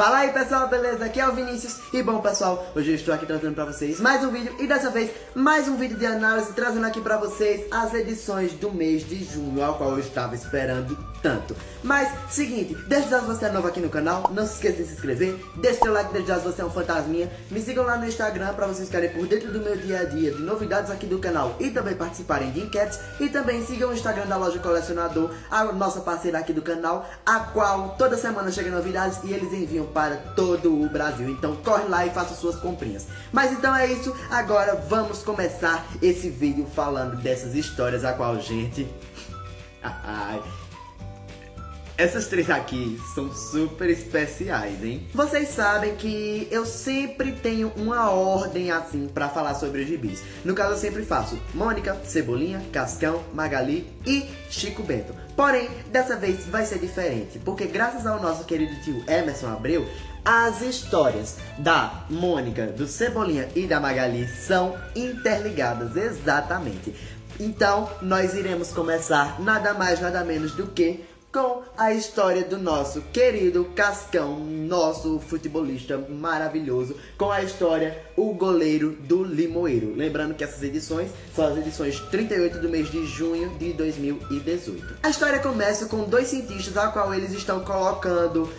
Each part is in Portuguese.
Fala aí pessoal, beleza? Aqui é o Vinícius e bom pessoal, hoje eu estou aqui trazendo pra vocês mais um vídeo e dessa vez mais um vídeo de análise, trazendo aqui pra vocês as edições do mês de junho, ao qual eu estava esperando tanto. Mas, seguinte, desde já se você é novo aqui no canal, não se esqueça de se inscrever, deixe seu like desde já se você é um fantasminha, me sigam lá no Instagram pra vocês ficarem por dentro do meu dia a dia, de novidades aqui do canal e também participarem de enquetes, e também sigam o Instagram da Loja Colecionador, a nossa parceira aqui do canal, a qual toda semana chega novidades e eles enviam para todo o Brasil. Então corre lá e faça suas comprinhas. Mas então é isso, agora vamos começar esse vídeo falando dessas histórias a qual, gente... essas três aqui são super especiais, hein? Vocês sabem que eu sempre tenho uma ordem assim pra falar sobre os gibis. No caso eu sempre faço Mônica, Cebolinha, Cascão, Magali e Chico Bento. Porém, dessa vez vai ser diferente, porque graças ao nosso querido tio Emerson Abreu, as histórias da Mônica, do Cebolinha e da Magali são interligadas, exatamente. Então, nós iremos começar nada mais, nada menos do que com a história do nosso querido Cascão, nosso futebolista maravilhoso, com a história O Goleiro do Limoeiro. Lembrando que essas edições são as edições 38 do mês de junho de 2018. A história começa com dois cientistas a qual eles estão colocando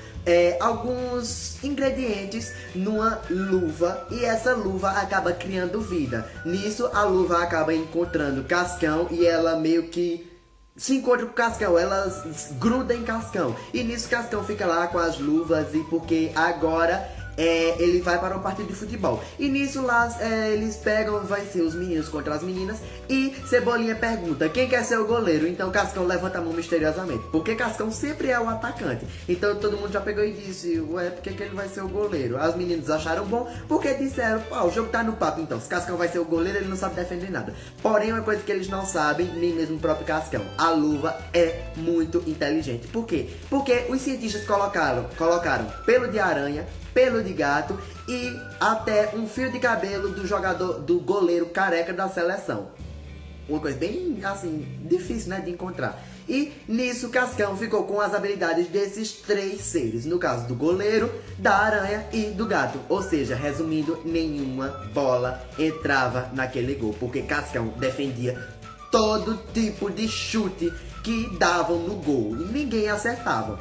alguns ingredientes numa luva e essa luva acaba criando vida. Nisso a luva acaba encontrando Cascão e ela meio que se encontra com Cascão, elas grudam em Cascão. E nisso Cascão fica lá com as luvas e porque agora ele vai para um partido de futebol. E nisso lá eles pegam, vai ser os meninos contra as meninas. E Cebolinha pergunta, quem quer ser o goleiro? Então Cascão levanta a mão misteriosamente, porque Cascão sempre é o atacante. Então todo mundo já pegou e disse, ué, por que ele vai ser o goleiro? As meninas acharam bom, porque disseram, pô, o jogo tá no papo então. Se Cascão vai ser o goleiro, ele não sabe defender nada. Porém, uma coisa que eles não sabem, nem mesmo o próprio Cascão, a luva é muito inteligente. Por quê? Porque os cientistas colocaram pelo de aranha, pelo de gato e até um fio de cabelo do jogador, do goleiro careca da seleção. Uma coisa bem, assim, difícil, né, de encontrar. E nisso Cascão ficou com as habilidades desses três seres, no caso do goleiro, da aranha e do gato. Ou seja, resumindo, nenhuma bola entrava naquele gol, porque Cascão defendia todo tipo de chute que davam no gol e ninguém acertava.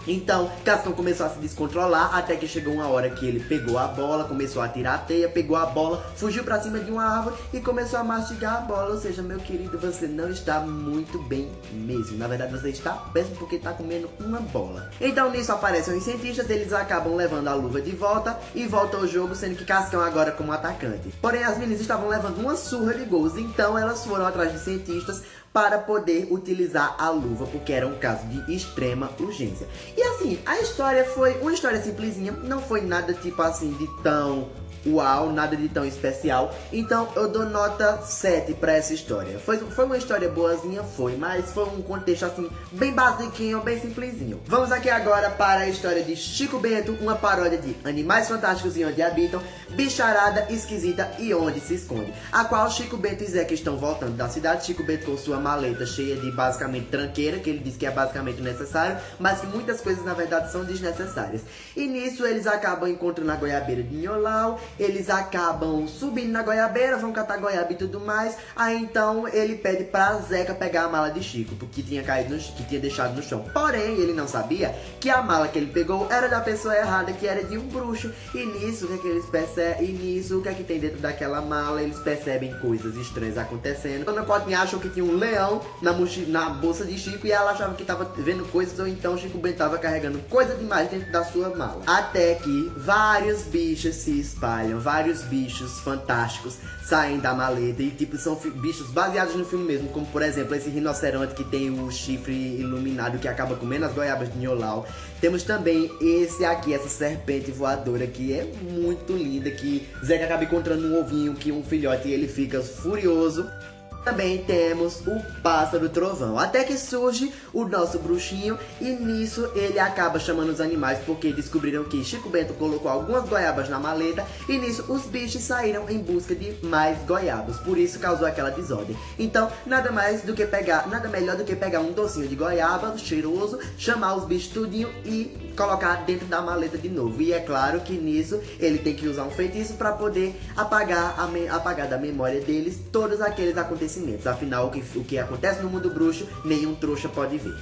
Então, Cascão começou a se descontrolar até que chegou uma hora que ele pegou a bola, começou a tirar a teia, pegou a bola, fugiu pra cima de uma árvore e começou a mastigar a bola. Ou seja, meu querido, você não está muito bem mesmo. Na verdade, você está péssimo porque está comendo uma bola. Então, nisso aparecem os cientistas, eles acabam levando a luva de volta e volta ao jogo, sendo que Cascão agora como atacante. Porém, as meninas estavam levando uma surra de gols, então elas foram atrás de cientistas para poder utilizar a luva, porque era um caso de extrema urgência. E assim, a história foi uma história simplesinha, não foi nada tipo assim de tão uau, nada de tão especial. Então eu dou nota 7 para essa história. Foi uma história boazinha, mas foi um contexto assim, bem basiquinho, bem simplesinho. Vamos aqui agora para a história de Chico Bento, uma paródia de Animais Fantásticos e Onde Habitam, Bicharada Esquisita e Onde Se Esconde, a qual Chico Bento e Zeca estão voltando da cidade. Chico Bento com sua maleta cheia de basicamente tranqueira, que ele diz que é basicamente necessário, mas que muitas coisas na verdade são desnecessárias. E nisso eles acabam encontrando a goiabeira de Nholau, eles acabam subindo na goiabeira, vão catar goiaba e tudo mais. Aí então ele pede pra Zeca pegar a mala de Chico, porque tinha caído que tinha deixado no chão. Porém, ele não sabia que a mala que ele pegou era da pessoa errada, que era de um bruxo. E nisso, o que é que eles percebem? E nisso, o que é que tem dentro daquela mala? Eles percebem coisas estranhas acontecendo. Dona Cotinha achou que tinha um leão na bolsa de Chico e ela achava que tava vendo coisas, ou então Chico Bento tava carregando coisa demais dentro da sua mala. Até que vários bichos se espalham, vários bichos fantásticos saem da maleta e tipo são bichos baseados no filme mesmo, como por exemplo esse rinoceronte que tem o chifre iluminado que acaba comendo as goiabas de Nholau. Temos também esse aqui, essa serpente voadora que é muito linda, que Zeca acaba encontrando um ovinho, que um filhote, e ele fica furioso. Também temos o pássaro trovão, até que surge o nosso bruxinho e nisso ele acaba chamando os animais porque descobriram que Chico Bento colocou algumas goiabas na maleta e nisso os bichos saíram em busca de mais goiabas, por isso causou aquela desordem. Então nada melhor do que pegar um docinho de goiaba cheiroso, chamar os bichos tudinho e colocar dentro da maleta de novo. E é claro que nisso ele tem que usar um feitiço para poder apagar da memória deles todos aqueles acontecimentos. Afinal, o que acontece no mundo bruxo, nenhum trouxa pode ver.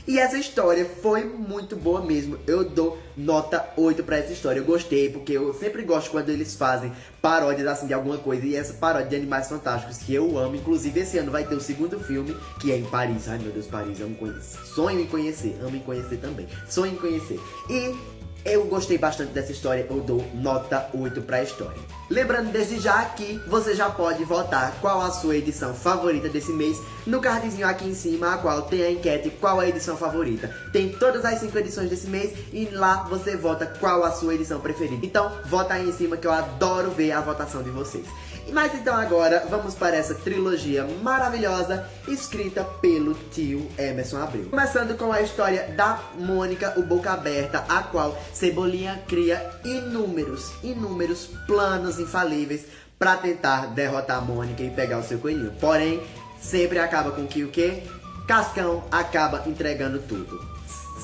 E essa história foi muito boa mesmo. Eu dou nota 8 pra essa história. Eu gostei, porque eu sempre gosto quando eles fazem paródias assim de alguma coisa. E essa paródia de Animais Fantásticos que eu amo. Inclusive esse ano vai ter o segundo filme, que é em Paris. Ai meu Deus, Paris, eu amo conhecer. Sonho em conhecer, amo em conhecer também. Sonho em conhecer. E eu gostei bastante dessa história, eu dou nota 8 pra história. Lembrando desde já que você já pode votar qual a sua edição favorita desse mês no cardzinho aqui em cima, a qual tem a enquete qual a edição favorita. Tem todas as 5 edições desse mês e lá você vota qual a sua edição preferida. Então vota aí em cima que eu adoro ver a votação de vocês. Mas então agora vamos para essa trilogia maravilhosa escrita pelo tio Emerson Abreu. Começando com a história da Mônica, o Boca Aberta, a qual Cebolinha cria inúmeros planos infalíveis para tentar derrotar a Mônica e pegar o seu coelhinho. Porém, sempre acaba com que o quê? Cascão acaba entregando tudo.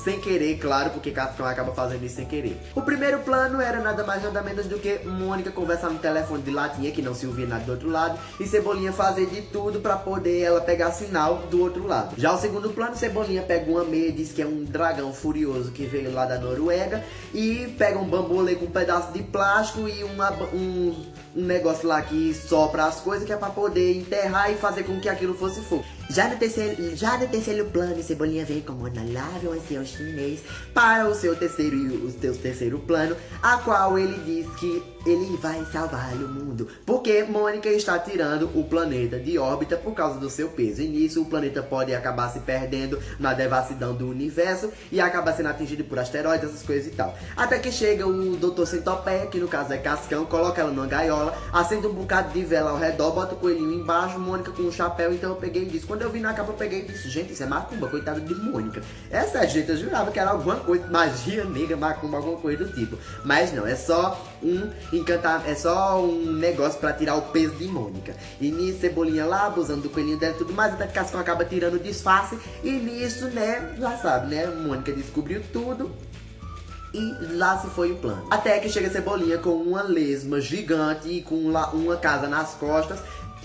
Sem querer, claro, porque Cascão acaba fazendo isso sem querer. O primeiro plano era nada mais nada menos do que Mônica conversar no telefone de latinha, que não se ouvia nada do outro lado, e Cebolinha fazer de tudo pra poder ela pegar sinal do outro lado. Já o segundo plano, Cebolinha pega uma meia, diz que é um dragão furioso que veio lá da Noruega, e pega um bambolê com um pedaço de plástico e um negócio lá que sopra as coisas, que é pra poder enterrar e fazer com que aquilo fosse fogo. Já no terceiro plano, Cebolinha vem com Mona Lave, um ancião chinês, para o seu terceiro plano, a qual ele diz que ele vai salvar o mundo, porque Mônica está tirando o planeta de órbita por causa do seu peso. E nisso o planeta pode acabar se perdendo na devassidão do universo e acaba sendo atingido por asteroides, essas coisas e tal. Até que chega o Dr. Centopeia, que no caso é Cascão, coloca ela numa gaiola, acende um bocado de vela ao redor, bota o coelhinho embaixo, Mônica com um chapéu. Então eu peguei e disse, quando eu vi na capa eu peguei e disse, gente, isso é macumba, coitada de Mônica. Essa gente, eu jurava que era alguma coisa, magia negra, macumba, alguma coisa do tipo. Mas não, é só um negócio pra tirar o peso de Mônica. E nisso, Cebolinha lá, abusando do coelhinho dela e tudo mais, até que Cascão acaba tirando o disfarce. E nisso, né, já sabe, né, Mônica descobriu tudo. E lá se foi o plano. Até que chega Cebolinha com uma lesma gigante e com uma casa nas costas,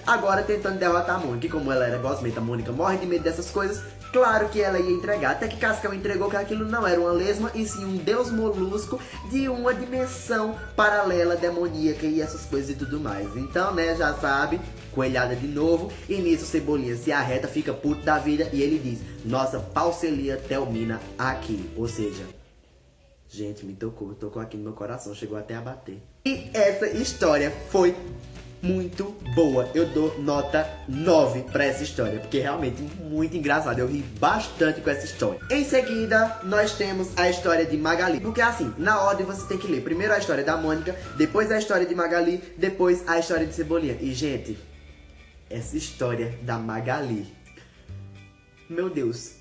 agora tentando derrotar a Mônica. E como ela era gosmenta, a Mônica morre de medo dessas coisas. Claro que ela ia entregar, até que Cascão entregou que aquilo não era uma lesma, e sim um deus molusco de uma dimensão paralela, demoníaca e essas coisas e tudo mais. Então, né, já sabe, coelhada de novo. E nisso Cebolinha se arreta, fica puto da vida e ele diz, nossa, Paucelia termina aqui. Ou seja, gente, me tocou aqui no meu coração, chegou até a bater. E essa história foi muito boa. Eu dou nota 9 pra essa história, porque é realmente muito engraçado. Eu ri bastante com essa história. Em seguida, nós temos a história de Magali. Porque assim, na ordem você tem que ler primeiro a história da Mônica, depois a história de Magali, depois a história de Cebolinha. E, gente, essa história da Magali, meu Deus,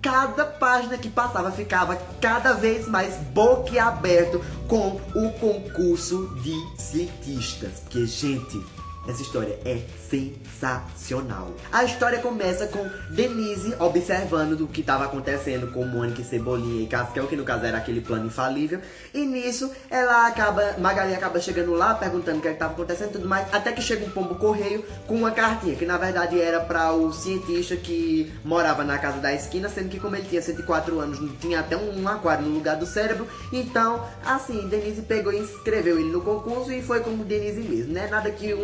cada página que passava, ficava cada vez mais boquiaberto com o concurso de cientistas. Porque, gente, essa história é sensacional. A história começa com Denise observando o que estava acontecendo com Mônica, Cebolinha e Cascão, que no caso era aquele plano infalível. E nisso, Magali acaba chegando lá, perguntando o que estava acontecendo e tudo mais, até que chega um pombo correio com uma cartinha, que na verdade era para o cientista que morava na casa da esquina, sendo que como ele tinha 104 anos, tinha até um aquário no lugar do cérebro. Então, assim, Denise pegou e inscreveu ele no concurso e foi como Denise mesmo, né? Nada que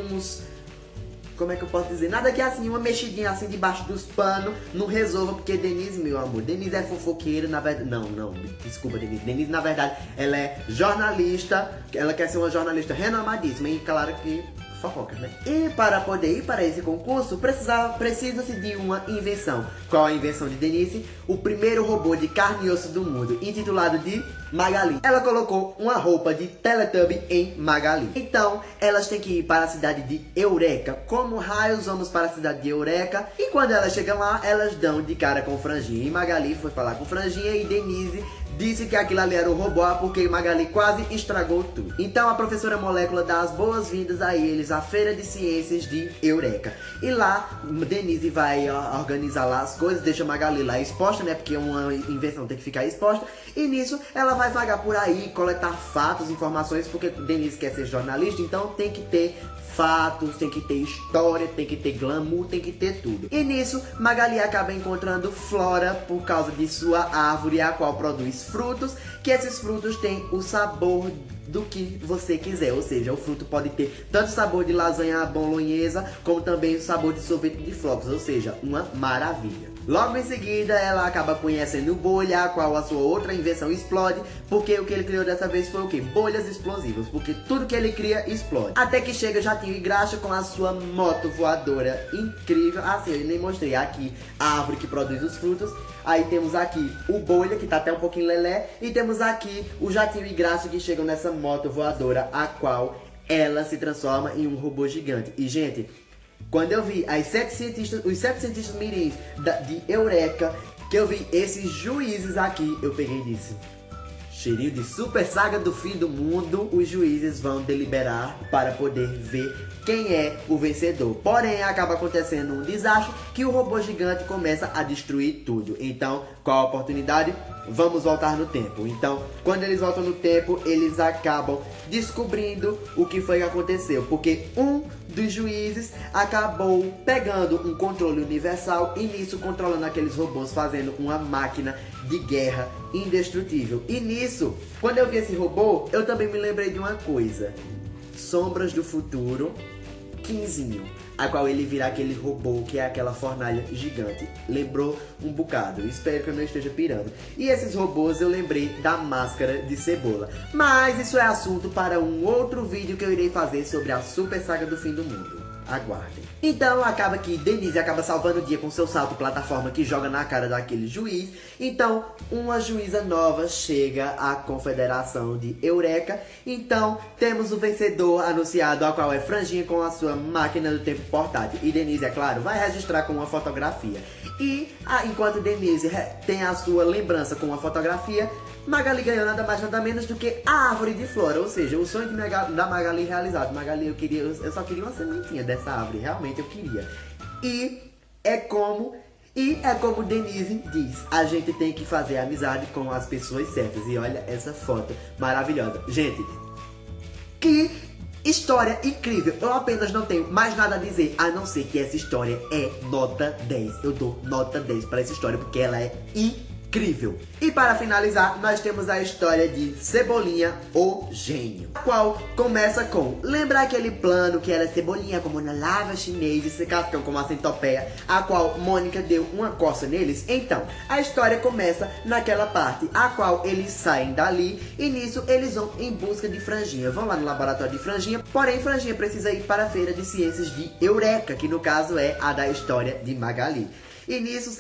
como é que eu posso dizer? Nada que assim, uma mexidinha assim debaixo dos panos não resolva, porque Denise, meu amor, Denise é fofoqueira, na verdade. Não, desculpa, Denise. Denise, na verdade, ela é jornalista, ela quer ser uma jornalista renomadíssima, e claro que fofocas, né? E para poder ir para esse concurso, precisa-se de uma invenção. Qual a invenção de Denise? O primeiro robô de carne e osso do mundo, intitulado de Magali. Ela colocou uma roupa de Teletubby em Magali. Então, elas têm que ir para a cidade de Eureka. Como raios vamos para a cidade de Eureka? E quando elas chegam lá, elas dão de cara com Franjinha. E Magali foi falar com Franjinha e Denise disse que aquilo ali era um robô porque Magali quase estragou tudo. Então a professora Molécula dá as boas-vindas a eles à Feira de Ciências de Eureka. E lá, Denise vai organizar lá as coisas, deixa Magali lá exposta, né? Porque uma invenção tem que ficar exposta. E nisso ela vai vagar por aí, coletar fatos, informações, porque Denise quer ser jornalista, então tem que ter fatos, tem que ter história, tem que ter glamour, tem que ter tudo. E nisso, Magali acaba encontrando Flora por causa de sua árvore, a qual produz frutos, que esses frutos têm o sabor do que você quiser, ou seja, o fruto pode ter tanto sabor de lasanha bolonhesa, como também o sabor de sorvete de flocos, ou seja, uma maravilha. Logo em seguida, ela acaba conhecendo Bolha, a qual a sua outra invenção explode, porque o que ele criou dessa vez foi o quê? Bolhas explosivas, porque tudo que ele cria explode. Até que chega Jatinho e Graxa com a sua moto voadora incrível. Assim, eu nem mostrei aqui a árvore que produz os frutos. Aí temos aqui o Bolha, que tá até um pouquinho lelé, e temos aqui o Jatinho e Graxa que chegam nessa moto voadora, a qual ela se transforma em um robô gigante. E, gente, quando eu vi os 7 cientistas mirins de Eureka, que eu vi esses juízes aqui, eu peguei e disse: cheirinho de Super Saga do Fim do Mundo. Os juízes vão deliberar para poder ver quem é o vencedor. Porém, acaba acontecendo um desastre que o robô gigante começa a destruir tudo. Então, qual a oportunidade? Vamos voltar no tempo. Então, quando eles voltam no tempo, eles acabam descobrindo o que foi que aconteceu. Porque um dos juízes acabou pegando um controle universal e nisso controlando aqueles robôs, fazendo uma máquina de guerra indestrutível. E nisso, quando eu vi esse robô, eu também me lembrei de uma coisa: Sombras do Futuro, Quinzinho, a qual ele vira aquele robô que é aquela fornalha gigante. Lembrou um bocado, espero que eu não esteja pirando. E esses robôs eu lembrei da Máscara de Cebola. Mas isso é assunto para um outro vídeo que eu irei fazer sobre a Super Saga do Fim do Mundo. Aguardem. Então acaba que Denise acaba salvando o dia com seu salto plataforma que joga na cara daquele juiz. Então uma juíza nova chega à Confederação de Eureka. Então temos o vencedor anunciado, a qual é Franjinha com a sua máquina do tempo portátil. E Denise, é claro, vai registrar com uma fotografia. E enquanto Denise tem a sua lembrança com uma fotografia, Magali ganhou nada mais nada menos do que a árvore de Flora, ou seja, o sonho da Magali realizado. Magali, eu só queria uma sementinha dessa árvore, realmente eu queria. E é como Denise diz, a gente tem que fazer amizade com as pessoas certas. E olha essa foto maravilhosa. Gente, que história incrível. Eu apenas não tenho mais nada a dizer, a não ser que essa história é nota 10. Eu dou nota 10 para essa história porque ela é incrível. E para finalizar, nós temos a história de Cebolinha, o gênio, a qual começa com: lembra aquele plano que era Cebolinha como na lava chinesa e se cascão como a centopeia, a qual Mônica deu uma coça neles? Então, a história começa naquela parte, a qual eles saem dali e nisso eles vão em busca de Franjinha. Vão lá no laboratório de Franjinha, porém Franjinha precisa ir para a Feira de Ciências de Eureka, que no caso é a da história de Magali. E nisso,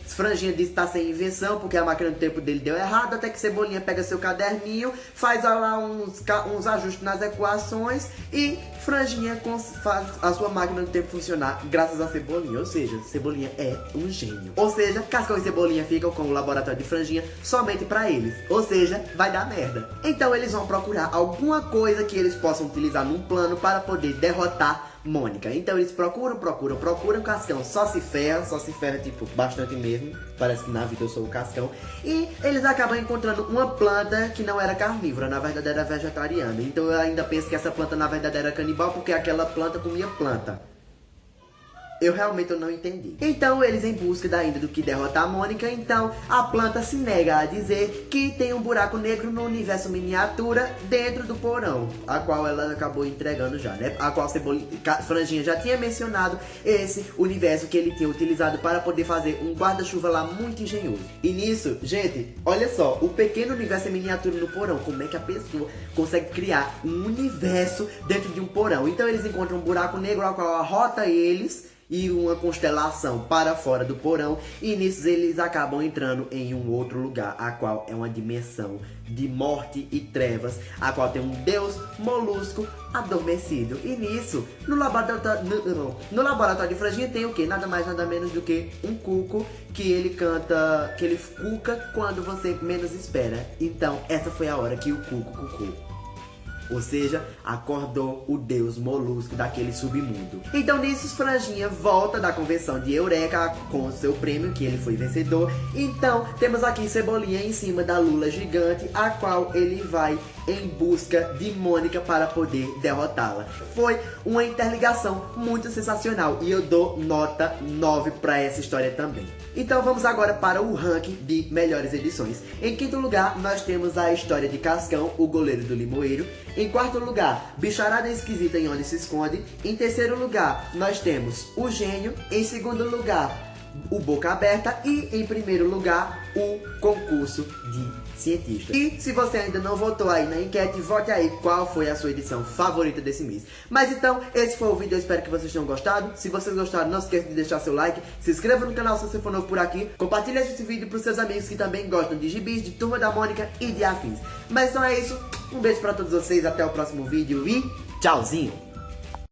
Franjinha diz que tá sem invenção, porque a máquina do tempo dele deu errado, até que Cebolinha pega seu caderninho, faz lá uns ajustes nas equações, e Franjinha faz a sua máquina do tempo funcionar graças a Cebolinha. Ou seja, Cebolinha é um gênio. Ou seja, Cascão e Cebolinha ficam com o laboratório de Franjinha somente pra eles. Ou seja, vai dar merda. Então eles vão procurar alguma coisa que eles possam utilizar num plano para poder derrotar Mônica. Então eles procuram, Cascão só se ferra, tipo, bastante mesmo. Parece que na vida eu sou o Cascão. E eles acabam encontrando uma planta que não era carnívora, na verdade era vegetariana. Então eu ainda penso que essa planta na verdade era canibal, porque aquela planta comia planta. Eu realmente não entendi. Então eles em busca ainda do que derrotar a Mônica. Então a planta se nega a dizer que tem um buraco negro no universo miniatura dentro do porão, a qual ela acabou entregando já, né? A qual Franjinha já tinha mencionado esse universo que ele tinha utilizado para poder fazer um guarda-chuva lá muito engenhoso. E nisso, gente, olha só, o pequeno universo é miniatura no porão. Como é que a pessoa consegue criar um universo dentro de um porão? Então eles encontram um buraco negro, a qual arrota eles. e uma constelação para fora do porão, e nisso eles acabam entrando em um outro lugar, a qual é uma dimensão de morte e trevas, a qual tem um deus molusco adormecido. E nisso, no laboratório de Franjinha tem o que? Nada mais, nada menos do que um cuco que ele canta, que ele cuca quando você menos espera. Então, essa foi a hora que o cuco cucou. Ou seja, acordou o deus molusco daquele submundo. Então nisso, Franjinha volta da convenção de Eureka com o seu prêmio, que ele foi vencedor. Então temos aqui Cebolinha em cima da lula gigante, a qual ele vai em busca de Mônica para poder derrotá-la. Foi uma interligação muito sensacional e eu dou nota 9 para essa história também. Então vamos agora para o ranking de melhores edições. Em quinto lugar, nós temos a história de Cascão, o goleiro do Limoeiro. Em quarto lugar, Bicharada Esquisita em Onde Se Esconde. Em terceiro lugar, nós temos o Gênio. Em segundo lugar, o Boca Aberta. E em primeiro lugar, o Concurso de Cientista. E se você ainda não votou aí na enquete, vote aí qual foi a sua edição favorita desse mês. Mas então, esse foi o vídeo, eu espero que vocês tenham gostado. Se vocês gostaram, não se esqueça de deixar seu like, se inscreva no canal se você for novo por aqui, compartilhe esse vídeo para os seus amigos que também gostam de gibis, de Turma da Mônica e de afins. Mas então é isso, um beijo para todos vocês, até o próximo vídeo e tchauzinho!